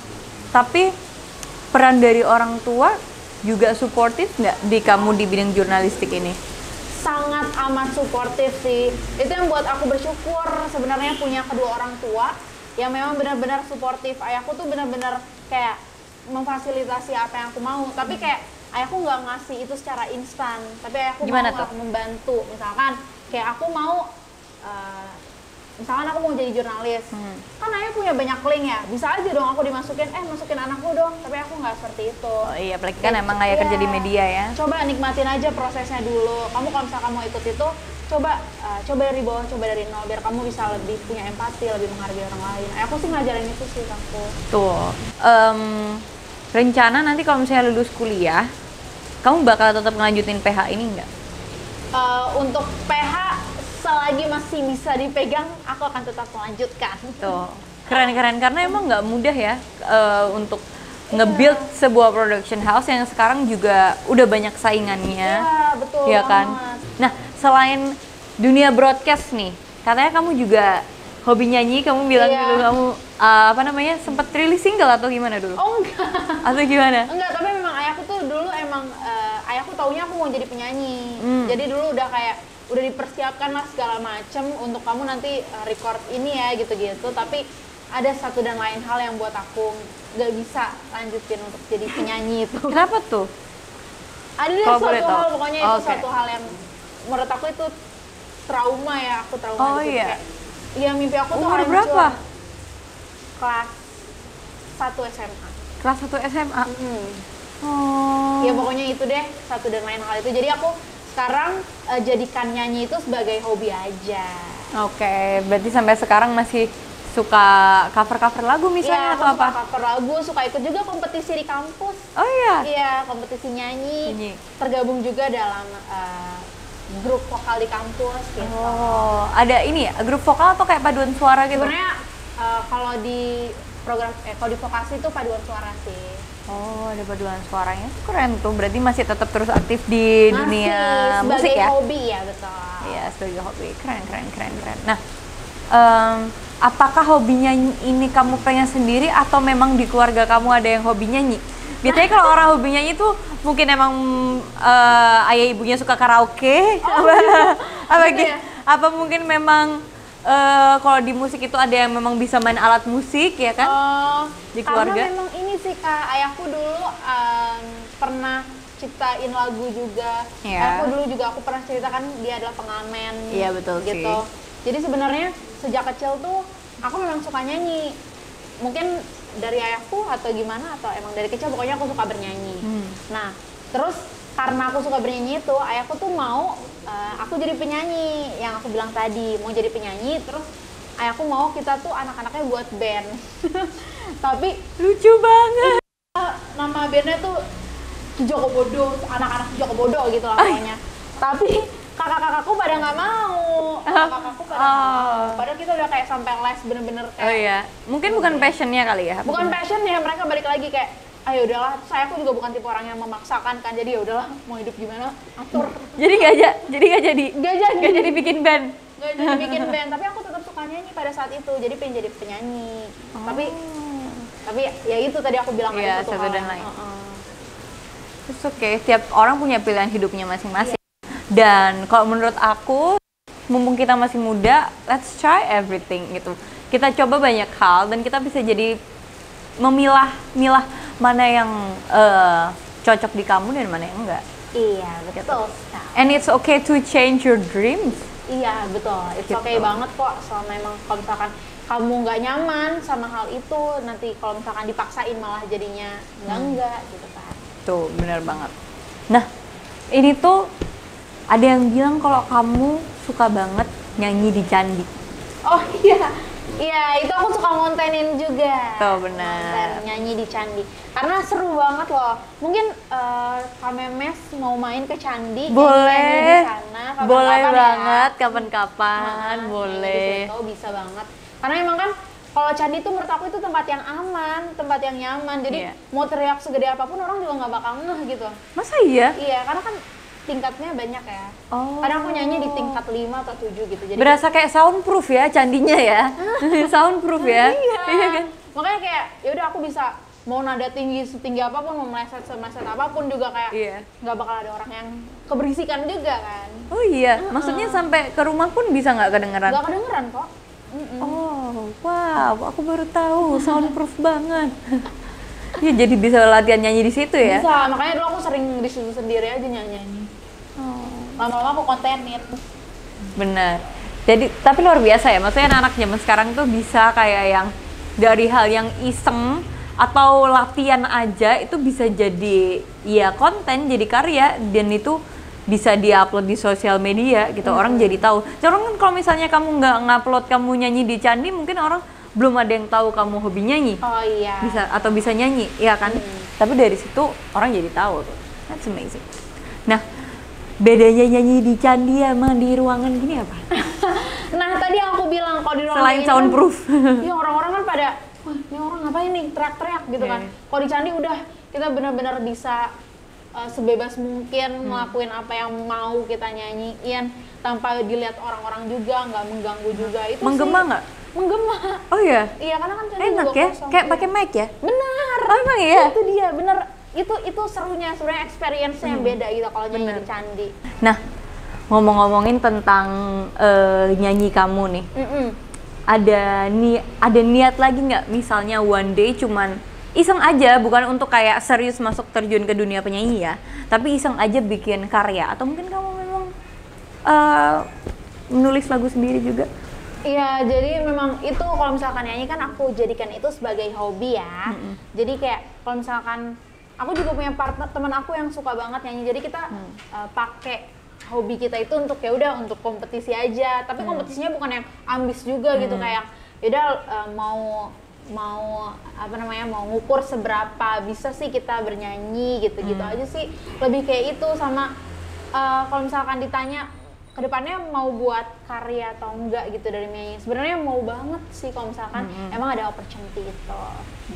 S2: tapi peran dari orang tua juga suportif nggak di kamu di bidang jurnalistik ini?
S3: Sangat amat suportif sih. Itu yang buat aku bersyukur sebenarnya punya kedua orang tua yang memang benar-benar suportif. Ayahku tuh benar-benar kayak memfasilitasi apa yang aku mau, tapi kayak ayahku nggak ngasih itu secara instan, tapi ayahku
S2: Gimana
S3: mau
S2: tuh?
S3: membantu. Misalkan kayak aku mau misalkan aku mau jadi jurnalis, kan ayah punya banyak link ya, bisa aja dong aku dimasukin, masukin anakku dong, tapi aku nggak seperti itu.
S2: Oh iya, apalagi kan emang ayah kerja di media ya.
S3: Coba nikmatin aja prosesnya dulu. Kamu kalau misalkan mau ikut itu, coba dari bawah, coba dari nol, biar kamu bisa lebih punya empati, lebih menghargai orang lain. Aku sih ngajarin itu sih aku.
S2: Tuh, rencana nanti kalau misalnya lulus kuliah, kamu bakal tetap ngelanjutin PH ini nggak?
S3: Untuk PH selagi masih bisa dipegang, aku akan tetap melanjutkan.
S2: Tuh, keren karena emang nggak mudah ya untuk nge-build sebuah production house yang sekarang juga udah banyak saingannya.
S3: Iya, betul
S2: Iya kan?
S3: banget.
S2: Nah, selain dunia broadcast nih, katanya kamu juga hobi nyanyi, kamu bilang
S3: Iya.
S2: dulu kamu sempat rilis single atau gimana dulu?
S3: Oh enggak.
S2: Atau gimana?
S3: Enggak, tapi memang ayahku tuh dulu emang ayahku taunya aku mau jadi penyanyi. Jadi dulu udah dipersiapkan lah segala macem untuk kamu nanti record ini ya gitu-gitu. Tapi ada satu dan lain hal yang buat aku nggak bisa lanjutin untuk jadi penyanyi itu.
S2: Kenapa tuh?
S3: Ada deh
S2: Kalau boleh
S3: suatu
S2: tahu.
S3: hal, pokoknya itu
S2: Oke.
S3: suatu hal yang menurut aku itu trauma ya, aku trauma.
S2: Oh,
S3: gitu.
S2: iya.
S3: Kayak, iya, mimpi aku tuh
S2: Umur
S3: hancur.
S2: berapa?
S3: Kelas 1 SMA.
S2: Kelas 1 SMA. Oh.
S3: Ya pokoknya itu deh, satu dan lain hal itu. Jadi aku sekarang jadikan nyanyi itu sebagai hobi aja.
S2: Oke, berarti sampai sekarang masih suka cover-cover lagu misalnya
S3: Iya,
S2: atau
S3: aku suka
S2: apa?
S3: cover lagu, suka ikut juga kompetisi di kampus.
S2: Oh iya.
S3: Iya, kompetisi nyanyi.
S2: Nyanyi.
S3: Tergabung juga dalam grup vokal di kampus gitu.
S2: Oh, ada ini ya, grup vokal atau kayak paduan suara gitu?
S3: Sebenarnya kalau di program kalau di vokasi itu paduan suara sih.
S2: Oh, ada paduan suaranya. Keren tuh, berarti masih tetap terus aktif di dunia musik
S3: sebagai
S2: ya?
S3: hobi ya, betul.
S2: Iya, sebagai hobi. Keren. Nah, apakah hobi nyanyi ini kamu pengen sendiri atau memang di keluarga kamu ada yang hobi nyanyi? Biasanya kalau orang hobi nyanyi tuh mungkin emang ayah ibunya suka karaoke, apa mungkin memang kalau di musik itu ada yang memang bisa main alat musik ya kan? Di keluarga?
S3: Karena memang ini sih Kak, ayahku dulu pernah ciptain lagu juga.
S2: Iya.
S3: Ayahku dulu juga aku pernah ceritakan dia adalah pengamen.
S2: Iya, betul sih.
S3: gitu. Jadi sebenarnya sejak kecil tuh aku memang suka nyanyi. Mungkin dari ayahku atau gimana, atau emang dari kecil pokoknya aku suka bernyanyi. Nah, terus karena aku suka bernyanyi itu, ayahku tuh mau aku jadi penyanyi, yang aku bilang tadi, mau jadi penyanyi. Terus ayahku mau kita tuh anak-anaknya buat band. Tapi
S2: Lucu banget.
S3: nama bandnya tuh Joko Bodo, anak-anak Joko Bodo gitu lah pokoknya. Tapi kakak-kakakku pada nggak mau. Kakak-kakakku pada nggak mau. Padahal kita udah kayak sampai les bener-bener kayak.
S2: Oh iya, mungkin bukan passionnya kali ya?
S3: Bukan passion ya, mereka balik lagi kayak ayo udahlah, saya aku juga bukan tipe orang yang memaksakan kan, jadi ya udahlah mau hidup gimana atur.
S2: Jadi nggak jadi
S3: Gak
S2: jadi bikin band.
S3: Gak jadi bikin band, tapi aku tetap suka nyanyi pada saat itu, jadi pengen jadi penyanyi. Tapi ya itu tadi aku bilang
S2: Iya,
S3: ada
S2: satu
S3: hal
S2: dan
S3: yang-
S2: lain. It's okay, tiap orang punya pilihan hidupnya masing-masing. Dan kalau menurut aku mumpung kita masih muda, let's try everything gitu. Kita coba banyak hal dan kita bisa jadi memilah mana yang cocok di kamu dan mana yang enggak.
S3: Iya, betul.
S2: And it's okay to change your dreams.
S3: Iya, betul. It's
S2: Gitu.
S3: okay banget kok. Selama memang kalau misalkan kamu nggak nyaman sama hal itu, nanti kalau misalkan dipaksain malah jadinya enggak gitu kan.
S2: Tuh, bener banget. Nah, ini tuh ada yang bilang kalau kamu suka banget nyanyi di candi.
S3: Oh iya, iya itu aku suka ngontenin juga.
S2: Tuh, benar.
S3: Ngonten, nyanyi di candi. Karena seru banget loh. Mungkin Kak Memes mau main ke candi,
S2: Boleh.
S3: nyanyi di sana. Kapan-kapan
S2: Boleh
S3: ya.
S2: banget, kapan-kapan,
S3: Nah,
S2: boleh.
S3: nyanyi di situ bisa banget. Karena emang kan kalau candi itu menurut aku itu tempat yang aman, tempat yang nyaman. Jadi
S2: Iya.
S3: mau teriak segede apapun orang juga nggak bakal ngeh gitu.
S2: Masa iya?
S3: Iya, karena kan tingkatnya banyak ya.
S2: Oh.
S3: Kadang aku nyanyi di tingkat 5 atau 7 gitu. Jadi
S2: Berasa kayak soundproof ya candinya ya. Soundproof ya.
S3: iya.
S2: Kan?
S3: Makanya kayak ya udah aku bisa mau nada tinggi setinggi apapun, mau meleset semeleset apapun juga kayak
S2: Iya.
S3: nggak bakal ada orang yang keberisikan juga kan.
S2: Oh iya, maksudnya sampai ke rumah pun bisa nggak kedengeran?
S3: Nggak kedengeran kok.
S2: Oh, wow, aku baru tahu soundproof banget. Iya, jadi bisa latihan nyanyi di situ ya?
S3: Bisa, makanya dulu aku sering di situ sendiri aja nyanyi. Lama-lama aku kontenin.
S2: Bener. Jadi, tapi luar biasa ya, maksudnya anak zaman sekarang tuh bisa kayak yang dari hal yang iseng atau latihan aja itu bisa jadi ya konten, jadi karya, dan itu bisa diupload di sosial media gitu, orang jadi tahu. Orang kan kalau misalnya kamu nggak ngupload kamu nyanyi di candi, mungkin orang belum ada yang tahu kamu hobi nyanyi.
S3: Oh iya.
S2: Bisa atau bisa nyanyi, ya kan? Tapi dari situ orang jadi tahu tuh. That's amazing. Nah, bedanya nyanyi di candi sama di ruangan gini apa?
S3: Nah tadi yang aku bilang kalau di ruangan
S2: Selain
S3: ini
S2: soundproof.
S3: kan, iya orang-orang kan pada, wah ini orang ngapain nih teriak-teriak gitu kan.
S2: Iya.
S3: Kalau di candi udah kita benar-benar bisa sebebas mungkin ngelakuin apa yang mau kita nyanyiin tanpa dilihat orang-orang juga, nggak mengganggu juga. Itu
S2: Menggema
S3: sih,
S2: nggak?
S3: Menggema.
S2: Oh iya.
S3: Iya karena kan candi
S2: Enak
S3: juga
S2: ya?
S3: kosong.
S2: Kayak
S3: Iya.
S2: pakai mic ya?
S3: Benar.
S2: Oh emang iya?
S3: Itu dia bener. Itu serunya sebenarnya experience-nya yang beda gitu kalau nyanyi
S2: Bener.
S3: di candi.
S2: Nah, ngomong-ngomongin tentang nyanyi kamu nih. Ada niat lagi nggak misalnya one day cuman iseng aja, bukan untuk kayak serius masuk terjun ke dunia penyanyi ya, tapi iseng aja bikin karya, atau mungkin kamu memang menulis lagu sendiri juga?
S3: Iya, jadi memang itu kalau misalkan nyanyi kan aku jadikan itu sebagai hobi ya. Jadi kayak kalau misalkan aku juga punya partner teman aku yang suka banget nyanyi, jadi kita pakai hobi kita itu untuk ya udah untuk kompetisi aja. Tapi kompetisinya bukan yang ambis juga gitu, kayak yaudah mau apa namanya, mau ngukur seberapa bisa sih kita bernyanyi gitu-gitu aja sih. Lebih kayak itu sama kalau misalkan ditanya kedepannya mau buat karya atau enggak gitu dari menyanyi, sebenarnya mau banget sih kalau misalkan emang ada opportunity itu.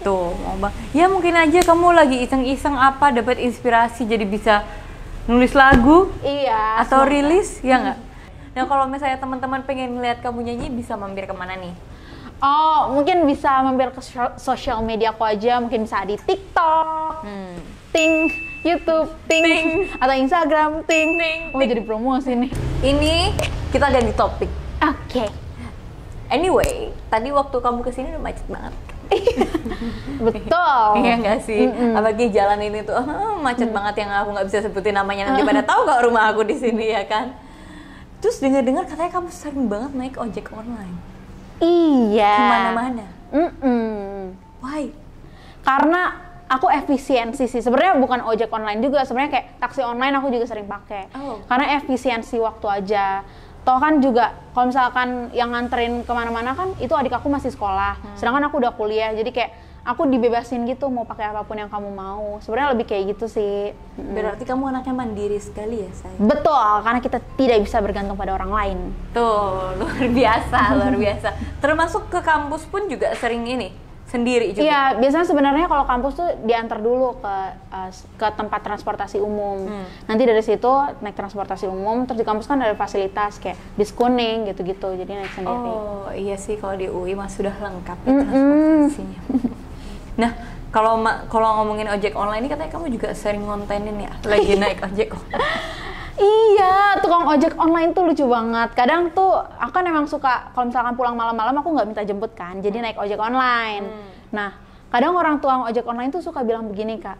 S2: Tuh, mau bang. Ya mungkin aja kamu lagi iseng-iseng apa, dapat inspirasi jadi bisa nulis lagu
S3: Iya.
S2: atau
S3: semoga.
S2: rilis, ya nggak? Nah kalau misalnya teman-teman pengen ngeliat kamu nyanyi, bisa mampir kemana nih?
S3: Oh, mungkin bisa mampir ke sosial media aku aja, mungkin bisa di TikTok, Ting, YouTube, Ting, atau Instagram, Ting. Oh, jadi promosi nih.
S2: Ini kita ganti topik.
S3: Oke.
S2: Anyway, tadi waktu kamu kesini udah macet banget.
S3: Betul.
S2: Iya nggak sih? Apalagi jalan ini tuh macet banget yang aku nggak bisa sebutin namanya, nanti pada tahu kalau rumah aku di sini ya kan. Terus dengar-dengar katanya kamu sering banget naik ojek online
S3: Iya.
S2: kemana-mana.
S3: Why? Karena aku efisiensi sih. Sebenarnya bukan ojek online juga, sebenarnya kayak taksi online aku juga sering pakai.
S2: Oh.
S3: Karena efisiensi waktu aja. Toh kan juga kalau misalkan yang nganterin kemana-mana kan itu adik aku masih sekolah, sedangkan aku udah kuliah, jadi kayak aku dibebasin gitu mau pakai apapun yang kamu mau. Sebenarnya lebih kayak gitu sih.
S2: Berarti kamu anaknya mandiri sekali ya, sayang?
S3: Betul, karena kita tidak bisa bergantung pada orang lain.
S2: Tuh, luar biasa, luar biasa. Termasuk ke kampus pun juga sering ini, sendiri juga?
S3: Iya, biasanya sebenarnya kalau kampus tuh diantar dulu ke tempat transportasi umum. Nanti dari situ naik transportasi umum, terus di kampus kan ada fasilitas kayak bis kuning gitu-gitu, jadi naik sendiri.
S2: Oh iya sih, kalau di UI mah sudah lengkap ya transportasinya. Nah, kalau ngomongin ojek online ini katanya kamu juga sering ngontenin ya, lagi naik ojek online.
S3: Iya, tukang ojek online tuh lucu banget. Kadang tuh aku kan emang suka kalau misalkan pulang malam-malam aku nggak minta jemput kan, jadi naik ojek online. Nah, kadang orang tukang ojek online tuh suka bilang begini Kak,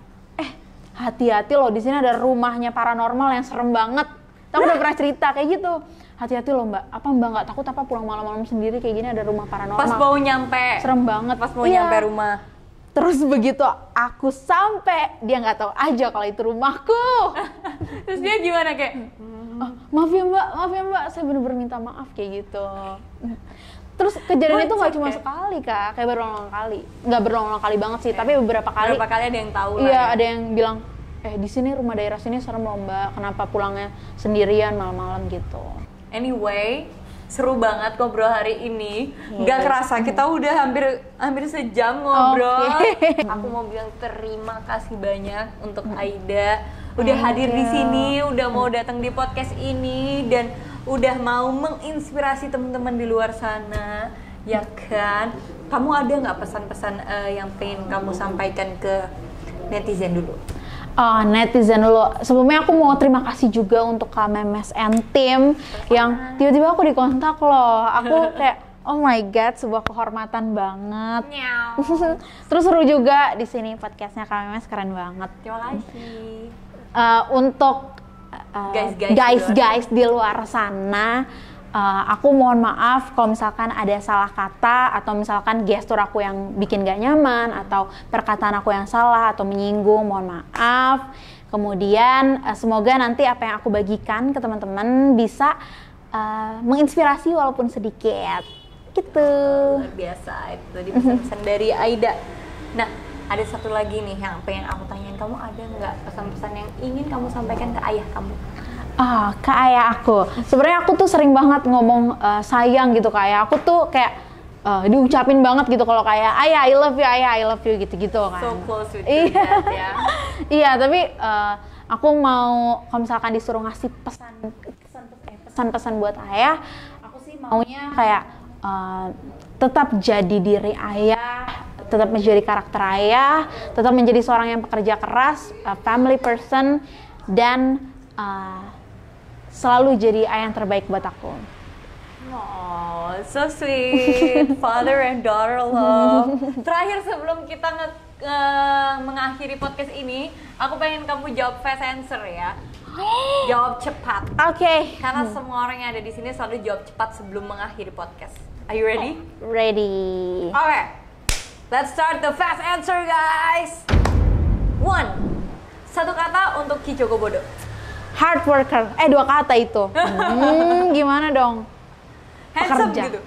S3: hati-hati loh di sini ada rumahnya paranormal yang serem banget. Aku udah pernah cerita kayak gitu. Hati-hati loh Mbak, apa Mbak nggak takut apa pulang malam-malam sendiri kayak gini ada rumah paranormal?
S2: Pas mau nyampe,
S3: serem banget.
S2: Pas mau nyampe rumah.
S3: Terus begitu aku sampai, dia nggak tahu aja kalau itu rumahku.
S2: Terus dia gimana kayak?
S3: Maaf ya Mbak, saya bener-bener minta maaf kayak gitu. Terus kejadian itu nggak cuma sekali Kak, kayak berulang kali. Nggak berulang kali banget sih, tapi beberapa kali.
S2: Beberapa kali ada yang tahu lah.
S3: Iya, ada yang bilang, di sini rumah daerah sini serem loh Mbak, kenapa pulangnya sendirian malam-malam gitu.
S2: Anyway, seru banget ngobrol hari ini. Nggak kerasa kita udah hampir sejam ngobrol. Aku mau bilang terima kasih banyak untuk Aida udah hadir di sini, udah mau datang di podcast ini dan udah mau menginspirasi teman-teman di luar sana, ya kan? Kamu ada nggak pesan-pesan yang pengen kamu sampaikan ke netizen dulu?
S3: Netizen dulu. Sebelumnya aku mau terima kasih juga untuk Kak Memes and Tim yang tiba-tiba aku dikontak loh. Aku kayak oh my god, sebuah kehormatan banget. Terus seru juga di sini podcastnya Kak Memes, keren banget.
S2: Terima kasih.
S3: Untuk guys di luar sana, aku mohon maaf kalau misalkan ada salah kata atau misalkan gestur aku yang bikin gak nyaman atau perkataan aku yang salah atau menyinggung, mohon maaf. Kemudian semoga nanti apa yang aku bagikan ke teman-teman bisa menginspirasi walaupun sedikit gitu.
S2: Luar biasa, itu tadi pesan-pesan dari Aida. Nah, ada satu lagi nih yang pengen aku tanyain, kamu ada nggak pesan-pesan yang ingin kamu sampaikan ke ayah kamu?
S3: Ke ayah aku. Sebenarnya aku tuh sering banget ngomong sayang gitu ke ayah. Aku tuh kayak diucapin banget gitu kalau kayak ayah I love you, ayah I love you gitu-gitu kan.
S2: So close with your dad ya.
S3: Iya, tapi aku mau kalau misalkan disuruh ngasih pesan-pesan buat ayah, aku sih maunya kayak tetap jadi diri ayah, tetap menjadi karakter ayah, tetap menjadi seorang yang pekerja keras, family person, dan selalu jadi ayah yang terbaik buat aku.
S2: Oh, so sweet, father and daughter love. Terakhir sebelum kita mengakhiri podcast ini, aku pengen kamu jawab fast answer ya. Jawab cepat.
S3: Oke.
S2: Karena semua orang yang ada di sini selalu jawab cepat sebelum mengakhiri podcast. Are you ready?
S3: Ready.
S2: Okay. Let's start the fast answer, guys. 1. Satu kata untuk Ki Joko Bodo.
S3: Hard worker. 2 kata itu. Gimana dong?
S2: Handsome
S3: Pekerja.
S2: gitu.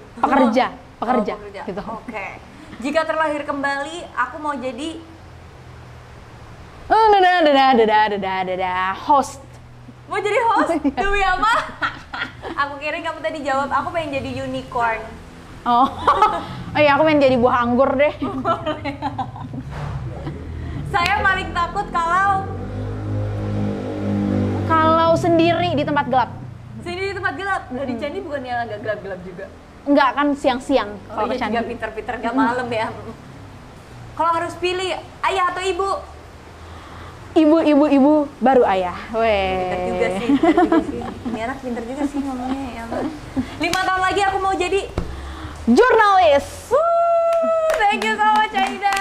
S3: Pekerja. Gitu.
S2: Oke. Jika terlahir kembali, aku mau jadi
S3: host.
S2: mau jadi host? Demi apa? Aku kira kamu tadi jawab, aku pengen jadi unicorn.
S3: Oh iya, aku pengen jadi buah anggur deh.
S2: Saya paling takut
S3: kalau sendiri di tempat gelap.
S2: Sini di tempat gelap. Di candi bukan yang agak gelap-gelap juga?
S3: Enggak, kan siang-siang
S2: Kalau
S3: ke candi.
S2: Juga pinter-pinter gak malam ya. Kalau harus pilih ayah atau ibu?
S3: Ibu baru ayah.
S2: Pinter juga sih. Ini anak pinter juga sih ngomongnya ya. 5 tahun lagi aku mau jadi
S3: jurnalis.
S2: Thank you so much Aida.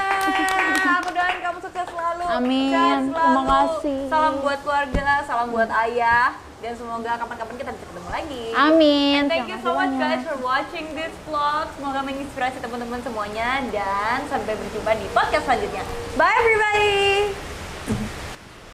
S2: Aku doain kamu sukses selalu.
S3: Amin.
S2: Sehat selalu.
S3: Terima kasih.
S2: Salam buat keluarga, salam buat ayah. Dan semoga kapan-kapan kita bisa ketemu lagi.
S3: Amin.
S2: And thank you so much guys for watching this vlog. Semoga menginspirasi teman-teman semuanya. Dan sampai berjumpa di podcast selanjutnya. Bye everybody.